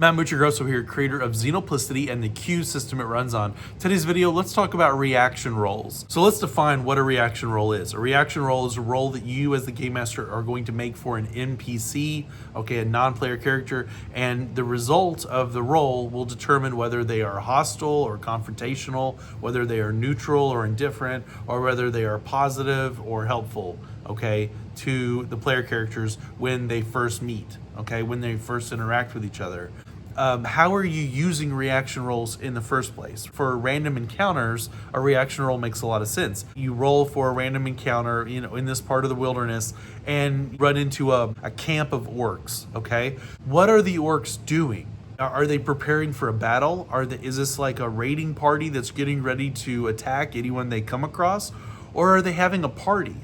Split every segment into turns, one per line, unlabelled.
Matt Muccigrosso here, creator of Xenoplicity and the queue system it runs on. Today's video, let's talk about reaction roles. So let's define what a reaction role is. A reaction role is a role that you as the game master are going to make for an NPC, okay, a non-player character, and the result of the role will determine whether they are hostile or confrontational, whether they are neutral or indifferent, or whether they are positive or helpful, okay, to the player characters when they first meet, okay, when they first interact with each other. How are you using reaction roles in the first place? For random encounters, a reaction role makes a lot of sense. You roll for a random encounter, in this part of the wilderness and run into a camp of orcs, okay? What are the orcs doing? Are they preparing for a battle? Is this like a raiding party that's getting ready to attack anyone they come across? Or are they having a party?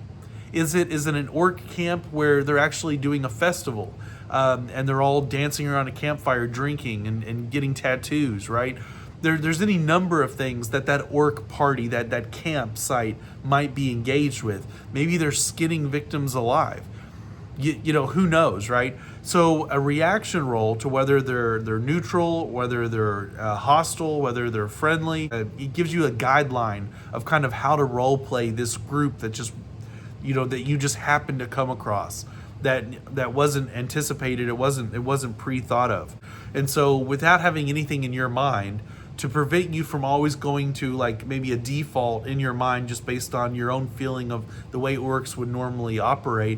Is it an orc camp where they're actually doing a festival? And they're all dancing around a campfire, drinking and getting tattoos, right? There's any number of things that orc party, that campsite might be engaged with. Maybe they're skinning victims alive. Who knows, right? So a reaction role to whether they're neutral, whether they're hostile, whether they're friendly, it gives you a guideline of kind of how to role play this group that just, that you just happen to come across. That wasn't anticipated, it wasn't pre-thought of. And so without having anything in your mind to prevent you from always going to like maybe a default in your mind just based on your own feeling of the way orcs would normally operate,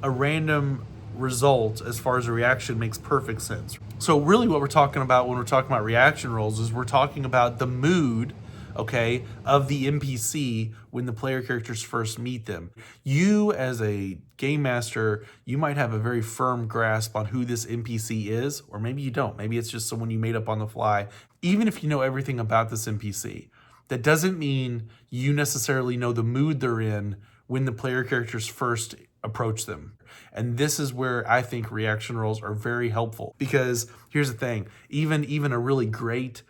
a random result as far as a reaction makes perfect sense. So really what we're talking about when we're talking about reaction roles is we're talking about the mood, okay, of the NPC when the player characters first meet them. You as a game master, you might have a very firm grasp on who this NPC is, or maybe you don't. Maybe it's just someone you made up on the fly. Even if you know everything about this NPC, that doesn't mean you necessarily know the mood they're in when the player characters first approach them. And this is where I think reaction roles are very helpful, because here's the thing, even a really great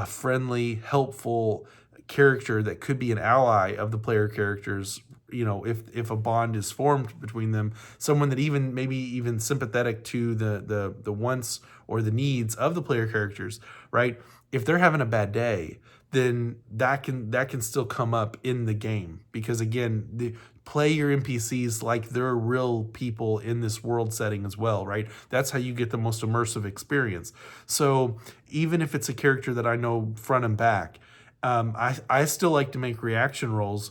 friendly, helpful character that could be an ally of the player characters, if a bond is formed between them, someone that maybe even sympathetic to the wants or the needs of the player characters, right? If they're having a bad day, then that can still come up in the game, because again, play your NPCs like they're real people in this world setting as well, right? That's how you get the most immersive experience. So even if it's a character that I know front and back, I still like to make reaction roles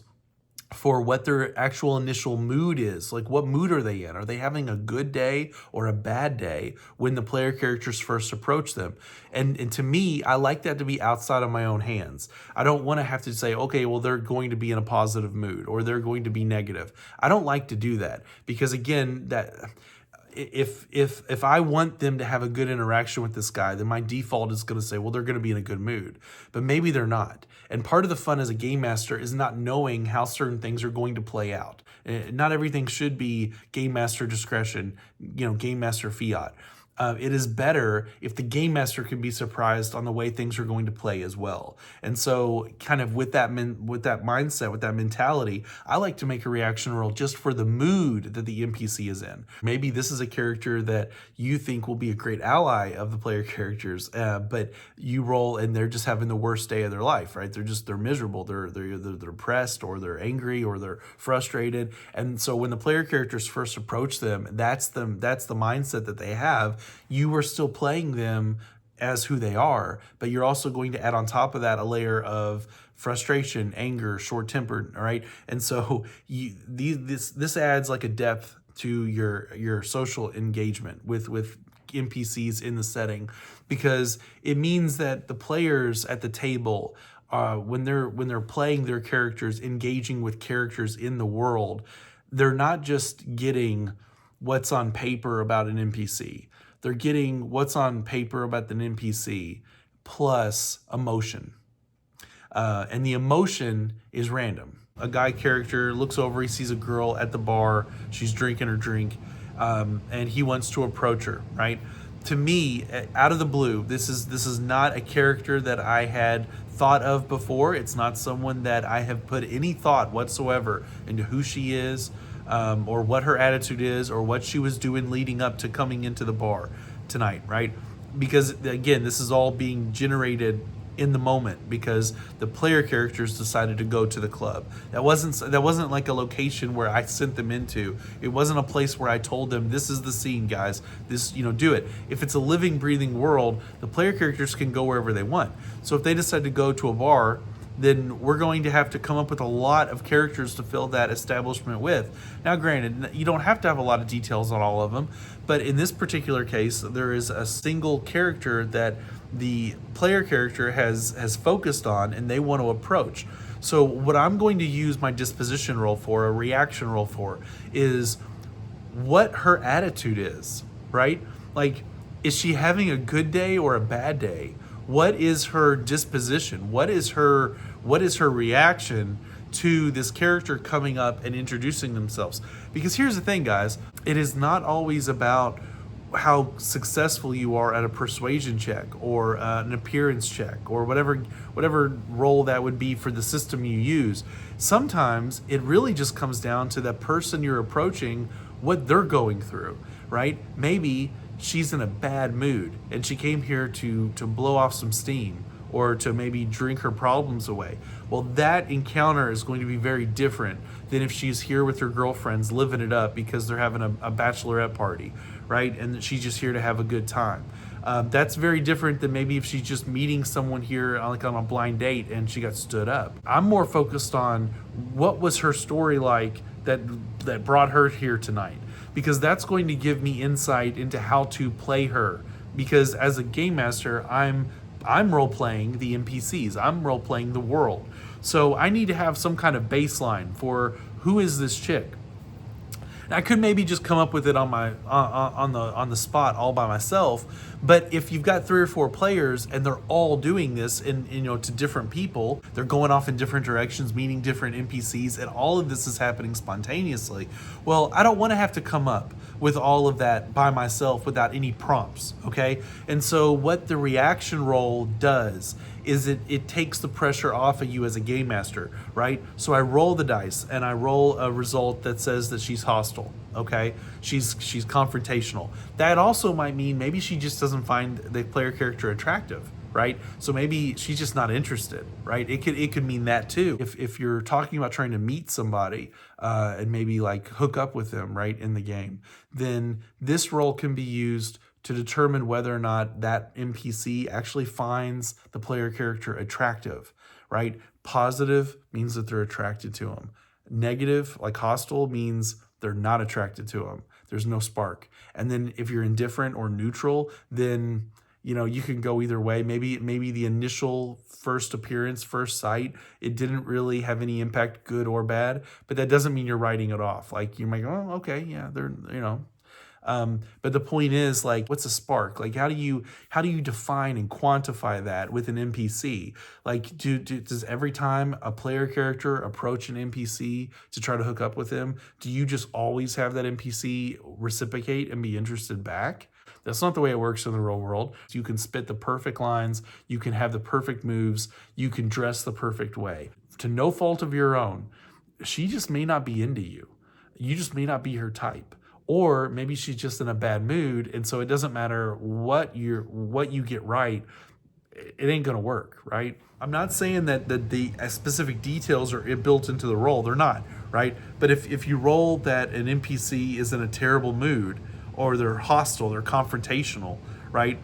for what their actual initial mood is. Like, what mood are they in? Are they having a good day or a bad day when the player characters first approach them? And to me, I like that to be outside of my own hands. I don't want to have to say, okay, well, they're going to be in a positive mood or they're going to be negative. I don't like to do that, because again, if I want them to have a good interaction with this guy, then my default is going to say, well, they're going to be in a good mood, but maybe they're not. And part of the fun as a game master is not knowing how certain things are going to play out. Not everything should be game master discretion, game master fiat. It is better if the game master can be surprised on the way things are going to play as well. And so kind of with that mindset, with that mentality, I like to make a reaction roll just for the mood that the NPC is in. Maybe this is a character that you think will be a great ally of the player characters, but you roll and they're just having the worst day of their life, right? They're miserable. They're either depressed or they're angry or they're frustrated. And so when the player characters first approach them, that's the mindset that they have. You are still playing them as who they are, but you're also going to add on top of that a layer of frustration, anger, short-tempered, all right? And so this adds like a depth to your social engagement with NPCs in the setting, because it means that the players at the table, when they're playing their characters, engaging with characters in the world, they're not just getting what's on paper about an NPC. They're getting what's on paper about the NPC plus emotion. And the emotion is random. A guy character looks over, he sees a girl at the bar, she's drinking her drink, and he wants to approach her, right? To me, out of the blue, this is not a character that I had thought of before. It's not someone that I have put any thought whatsoever into who she is, or what her attitude is, or what she was doing leading up to coming into the bar tonight, right? because again, this is all being generated in the moment because the player characters decided to go to the club. That wasn't like a location where I sent them into. It wasn't a place where I told them, this is the scene, guys, this, do it. If it's a living, breathing world, the player characters can go wherever they want. So if they decide to go to a bar, then we're going to have to come up with a lot of characters to fill that establishment with. Now, granted, you don't have to have a lot of details on all of them, but in this particular case, there is a single character that the player character has focused on and they want to approach. So what I'm going to use my disposition roll for, a reaction roll for, is what her attitude is, right? Like, is she having a good day or a bad day? What is her disposition? What is her reaction to this character coming up and introducing themselves? Because here's the thing, guys, it is not always about how successful you are at a persuasion check or an appearance check or whatever role that would be for the system you use. Sometimes it really just comes down to that person you're approaching, what they're going through, right? Maybe she's in a bad mood and she came here to blow off some steam or to maybe drink her problems away. Well, that encounter is going to be very different than if she's here with her girlfriends living it up because they're having a bachelorette party, right? And she's just here to have a good time. That's very different than maybe if she's just meeting someone here like on a blind date and she got stood up. I'm more focused on what was her story like that brought her here tonight, because that's going to give me insight into how to play her. Because as a game master, I'm role playing the NPCs. I'm role playing the world. So I need to have some kind of baseline for who is this chick. And I could maybe just come up with it on the spot all by myself. But if you've got 3 or 4 players and they're all doing this to different people, they're going off in different directions, meeting different NPCs, and all of this is happening spontaneously. Well, I don't want to have to come up with all of that by myself without any prompts, okay? And so what the reaction roll does is it takes the pressure off of you as a game master, right? So I roll the dice and I roll a result that says that she's hostile, okay? She's confrontational. That also might mean maybe she just doesn't find the player character attractive, right? So maybe she's just not interested, right? It could mean that too. If you're talking about trying to meet somebody and maybe like hook up with them, right, in the game, then this roll can be used to determine whether or not that NPC actually finds the player character attractive, right? Positive means that they're attracted to him. Negative, like hostile, means they're not attracted to him. There's no spark. And then if you're indifferent or neutral, then you can go either way. Maybe the initial first appearance, first sight, it didn't really have any impact, good or bad, but that doesn't mean you're writing it off. Like you might go, oh, okay, yeah, they're, but the point is, like, what's a spark? Like, how do you define and quantify that with an NPC? Like, does every time a player character approach an NPC to try to hook up with him, do you just always have that NPC reciprocate and be interested back? That's not the way it works in the real world. You can spit the perfect lines, you can have the perfect moves, you can dress the perfect way. To no fault of your own, she just may not be into you. You just may not be her type. Or maybe she's just in a bad mood, and so it doesn't matter what you get right, it ain't gonna work, right? I'm not saying that the specific details are built into the roll. They're not, right? But if you roll that an NPC is in a terrible mood, or they're hostile, they're confrontational, right?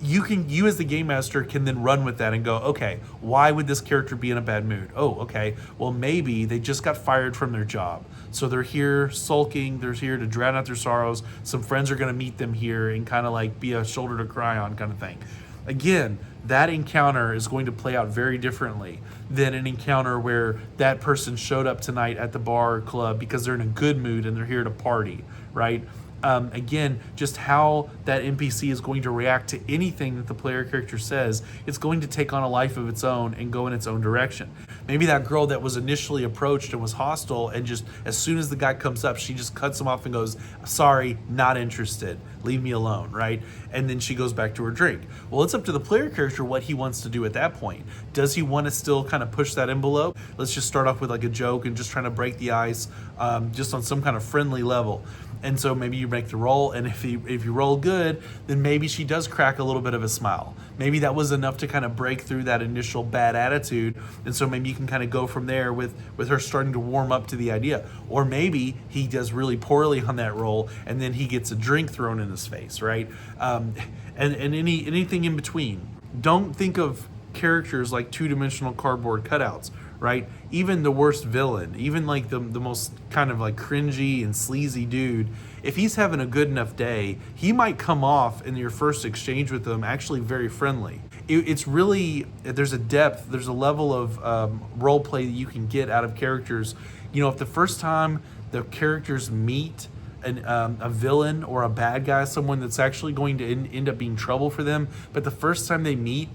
You as the game master can then run with that and go, okay, why would this character be in a bad mood? Oh, okay, well maybe they just got fired from their job. So they're here sulking, they're here to drown out their sorrows. Some friends are gonna meet them here and kind of like be a shoulder to cry on kind of thing. Again, that encounter is going to play out very differently than an encounter where that person showed up tonight at the bar or club because they're in a good mood and they're here to party, right? Again, just how that NPC is going to react to anything that the player character says, it's going to take on a life of its own and go in its own direction. Maybe that girl that was initially approached and was hostile, and just as soon as the guy comes up, she just cuts him off and goes, sorry, not interested, leave me alone, right? And then she goes back to her drink. Well, it's up to the player character what he wants to do at that point. Does he want to still kind of push that envelope? Let's just start off with like a joke and just trying to break the ice just on some kind of friendly level. And so maybe you make the roll, and if you roll good, then maybe she does crack a little bit of a smile. Maybe that was enough to kind of break through that initial bad attitude, and so maybe you can kind of go from there with her starting to warm up to the idea. Or maybe he does really poorly on that roll, and then he gets a drink thrown in his face, right? And anything in between. Don't think of characters like two-dimensional cardboard cutouts, right? Even the worst villain, even like the most kind of like cringy and sleazy dude, if he's having a good enough day, he might come off in your first exchange with them actually very friendly. It's really, there's a depth, there's a level of role play that you can get out of characters. You know, if the first time the characters meet a villain or a bad guy, someone that's actually going to end up being trouble for them, but the first time they meet,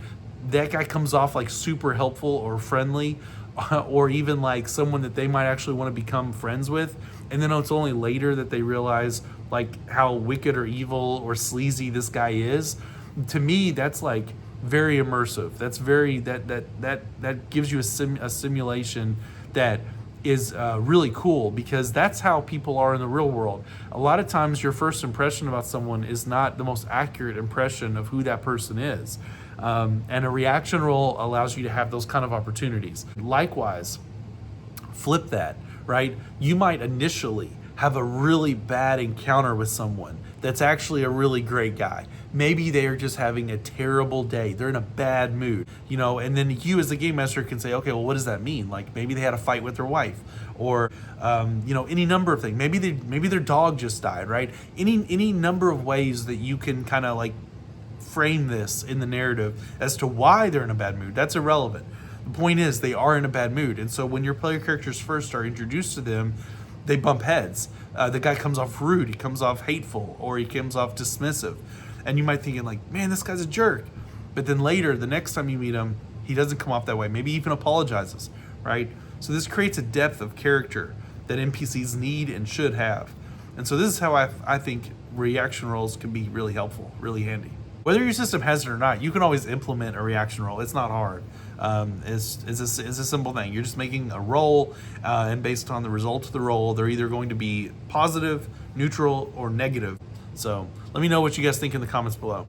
that guy comes off like super helpful or friendly, or even like someone that they might actually want to become friends with, and then it's only later that they realize like how wicked or evil or sleazy this guy is. To me, that's like very immersive. That's very that gives you a simulation that is really cool, because that's how people are in the real world. A lot of times your first impression about someone is not the most accurate impression of who that person is. And a reaction roll allows you to have those kind of opportunities. Likewise, flip that, right? You might initially have a really bad encounter with someone that's actually a really great guy. Maybe they are just having a terrible day. They're in a bad mood, you know, and then you as the game master can say, okay, well, what does that mean? Like maybe they had a fight with their wife, or you know, any number of things. Maybe their dog just died, right? Any number of ways that you can kind of like frame this in the narrative as to why they're in a bad mood. That's irrelevant. The point is they are in a bad mood, and so when your player characters first are introduced to them, they bump heads. The guy comes off rude, he comes off hateful, or he comes off dismissive, and you might think like, man, this guy's a jerk. But then later, the next time you meet him, he doesn't come off that way. Maybe even apologizes, right? So this creates a depth of character that NPCs need and should have. And so this is how I think reaction rolls can be really helpful, really handy. Whether your system has it or not, you can always implement a reaction roll. It's not hard. It's a simple thing. You're just making a roll, and based on the result of the roll, they're either going to be positive, neutral, or negative. So let me know what you guys think in the comments below.